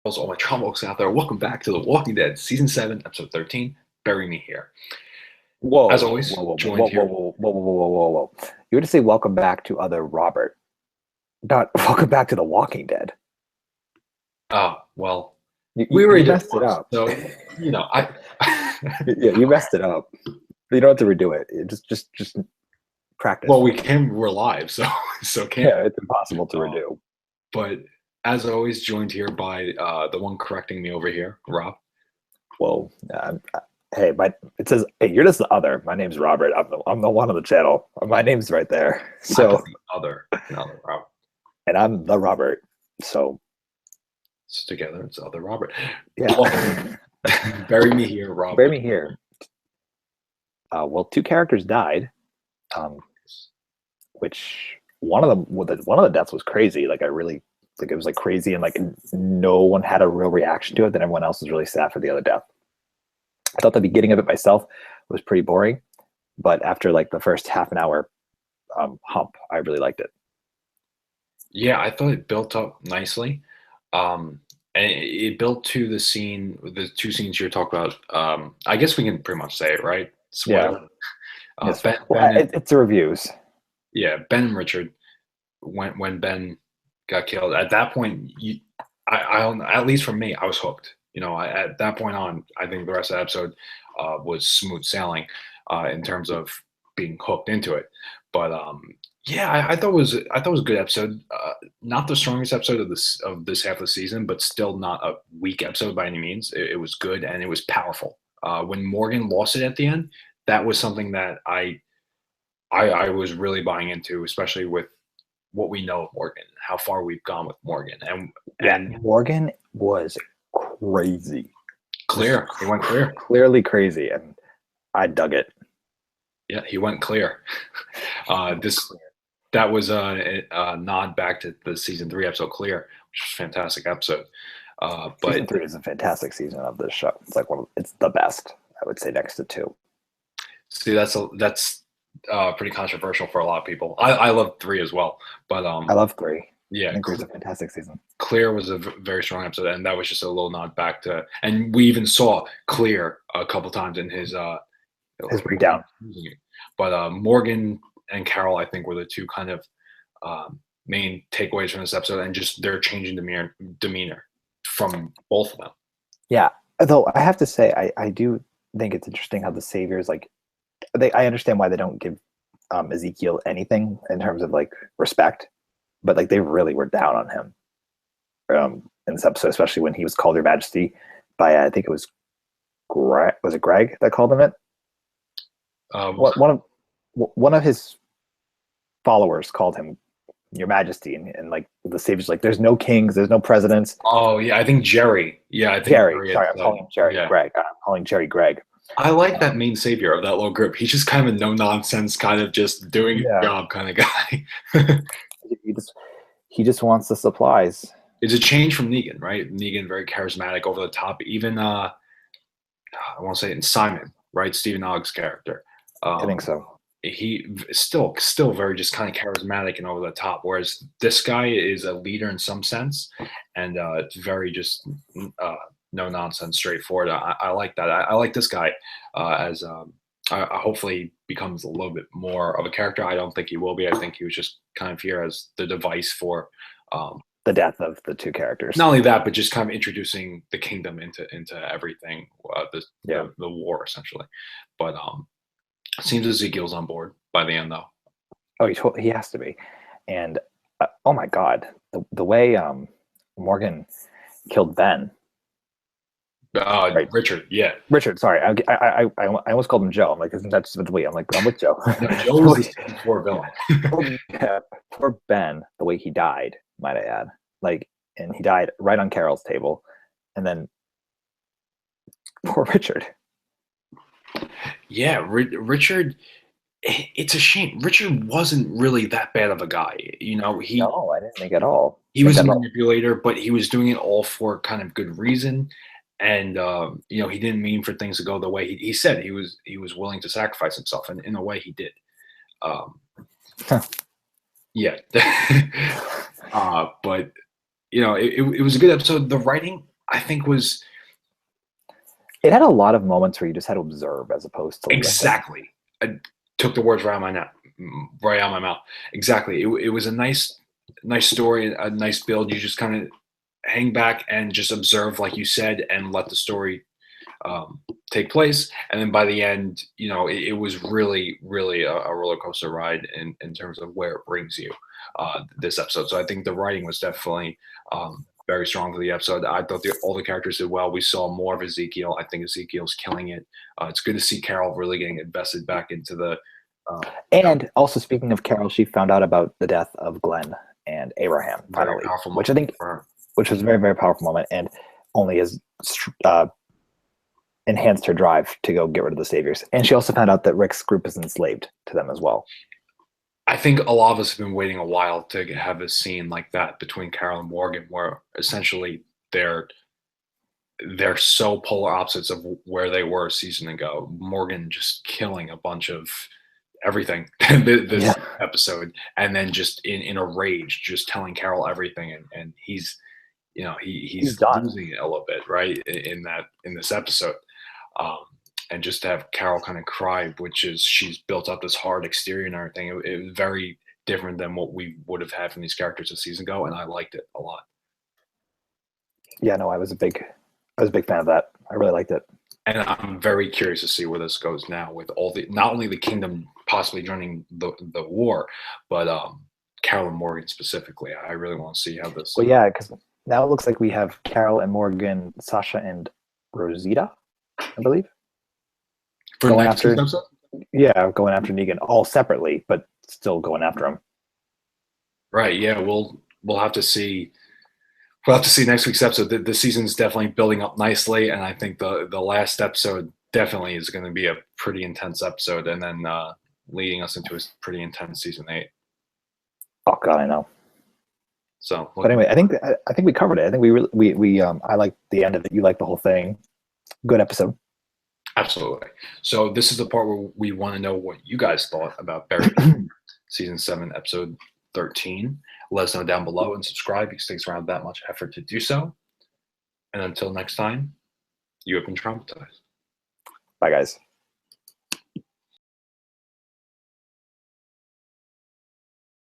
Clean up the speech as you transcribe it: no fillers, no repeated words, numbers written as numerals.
all my trauma folks out there. Welcome back to The Walking Dead, Season 7, Episode 13, Bury Me Here. As Whoa, always, whoa, whoa, whoa, joined whoa, here. whoa, whoa, whoa, whoa, whoa, whoa. You would say welcome back to other Robert, not welcome back to The Walking Dead. Well, You, we you, already you did messed it once, up. so, I... Yeah, you messed it up. You don't have to redo it. Just practice. Well, we're live, so can't. Yeah, it's impossible to redo. But, as always, joined here by the one correcting me over here, Rob. Whoa. Hey, it says, hey, you're just the other. My name's Robert. I'm the one on the channel. My name's right there. So The other Rob. And I'm the Robert. So together, it's the other Robert. Yeah. Bury me here, Rob. Bury me here. Well, two characters died, which one of the deaths was crazy. Like it was like crazy, and like no one had a real reaction to it. Then everyone else was really sad for the other death. I thought the beginning of it myself was pretty boring, but after like the first half an hour hump, I really liked it. Yeah, I thought it built up nicely. And it built to the two scenes you're talking about. I guess we can pretty much say it, right? Spoiler. Yeah. It's the reviews. Yeah, Ben and Richard. When Ben got killed, at that point, I at least for me, I was hooked. At that point on, I think the rest of the episode was smooth sailing in terms of being hooked into it. But yeah, I thought it was a good episode. Not the strongest episode of this half of the season, but still not a weak episode by any means. It was good and it was powerful. When Morgan lost it at the end, that was something that I was really buying into, especially with what we know of Morgan, how far we've gone with Morgan, and Morgan was crazy. Clear. He went clear. Clearly crazy, and I dug it. Yeah, he went clear. That was a nod back to the season 3 episode Clear, which was a fantastic episode. But season 3 is a fantastic season of this show. It's like it's the best, I would say, next to 2. See, that's pretty controversial for a lot of people. I love 3 as well, but I love 3. Yeah, I think 3 is a fantastic season. Clear was a very strong episode, and that was just a little nod back to, and we even saw Clear a couple times in his breakdown. But Morgan and Carol, I think, were the two kind of main takeaways from this episode, and just their changing demeanor from both of them. Yeah, though I have to say, I do think it's interesting how the Saviors, like, I understand why they don't give Ezekiel anything in terms of like respect, but like they really were down on him in this episode, especially when he was called Your Majesty by I think it was Greg. Was it Greg that called him it? One of his followers called him Your Majesty, and like the Savior's like, there's no kings, there's no presidents. Oh yeah, I think Jerry. Yeah, I think Jerry. Sorry, I'm calling him Jerry. Yeah. Greg. I'm calling Jerry Greg. I like that main savior of that little group. He's just kind of a no-nonsense, kind of just doing his job kind of guy. he just wants the supplies. It's a change from Negan, right? Negan, very charismatic, over the top. Even I want to say in Simon, right? Stephen Ogg's character. I think so. He still very just kind of charismatic and over the top, whereas this guy is a leader in some sense, and it's very just no nonsense, straightforward. I like that. I like this guy as hopefully becomes a little bit more of a character. I don't think he will be. I think he was just kind of here as the device for the death of the two characters. Not only that, but just kind of introducing the kingdom into everything. The war essentially, but it seems Ezekiel's on board by the end, though. Oh, he has to be. And oh my God, the way Morgan killed Ben. Right. Richard, yeah. Richard, sorry. I almost called him Joe. I'm like, isn't that just with the way? I'm like, I'm with Joe. No, Joe was the poor villain. Poor Ben, the way he died, might I add. Like, and he died right on Carol's table. And then poor Richard. Yeah, Richard, it's a shame. Richard wasn't really that bad of a guy. No, I didn't think at all. He was a manipulator, but he was doing it all for kind of good reason. And he didn't mean for things to go the way he said he was willing to sacrifice himself, and in a way he did. Yeah. But it was a good episode. The writing I think was It had a lot of moments where you just had to observe as opposed to listen. exactly. I took the words right right out of my mouth. Exactly. It was a nice story, a nice build. You just kind of hang back and just observe, like you said, and let the story take place. And then by the end, it was really, really a roller coaster ride in terms of where it brings you this episode. So I think the writing was definitely very strong for the episode. I thought all the characters did well. We saw more of Ezekiel. I think Ezekiel's killing it. It's good to see Carol really getting invested back into the. And also, speaking of Carol, she found out about the death of Glenn and Abraham finally, which I think, which was a very, very powerful moment, and only has enhanced her drive to go get rid of the Saviors. And she also found out that Rick's group is enslaved to them as well. I think a lot of us have been waiting a while to have a scene like that between Carol and Morgan, where essentially they're so polar opposites of where they were a season ago. Morgan just killing a bunch of everything this episode, and then just in a rage, just telling Carol everything, and he's he's losing it a little bit, right, in this episode. And just to have Carol kind of cry, which is she's built up this hard exterior and everything. It was very different than what we would have had from these characters a season ago, and I liked it a lot. Yeah, no, I was a big fan of that. I really liked it. And I'm very curious to see where this goes now with not only the kingdom possibly joining the war, but Carol and Morgan specifically. I really want to see how this. Well, yeah, because now it looks like we have Carol and Morgan, Sasha and Rosita, I believe. Going after Negan, all separately, but still going after him. Right. Yeah. We'll have to see. We'll have to see next week's episode. The season's definitely building up nicely, and I think the last episode definitely is going to be a pretty intense episode, and then leading us into a pretty intense season 8. Oh God, I know. So, but anyway, I think we covered it. I think we I liked the end of it. You liked the whole thing. Good episode. Absolutely. So this is the part where we want to know what you guys thought about Buried season 7, episode 13. Let us know down below and subscribe because it takes around that much effort to do so. And until next time, you have been traumatized. Bye, guys.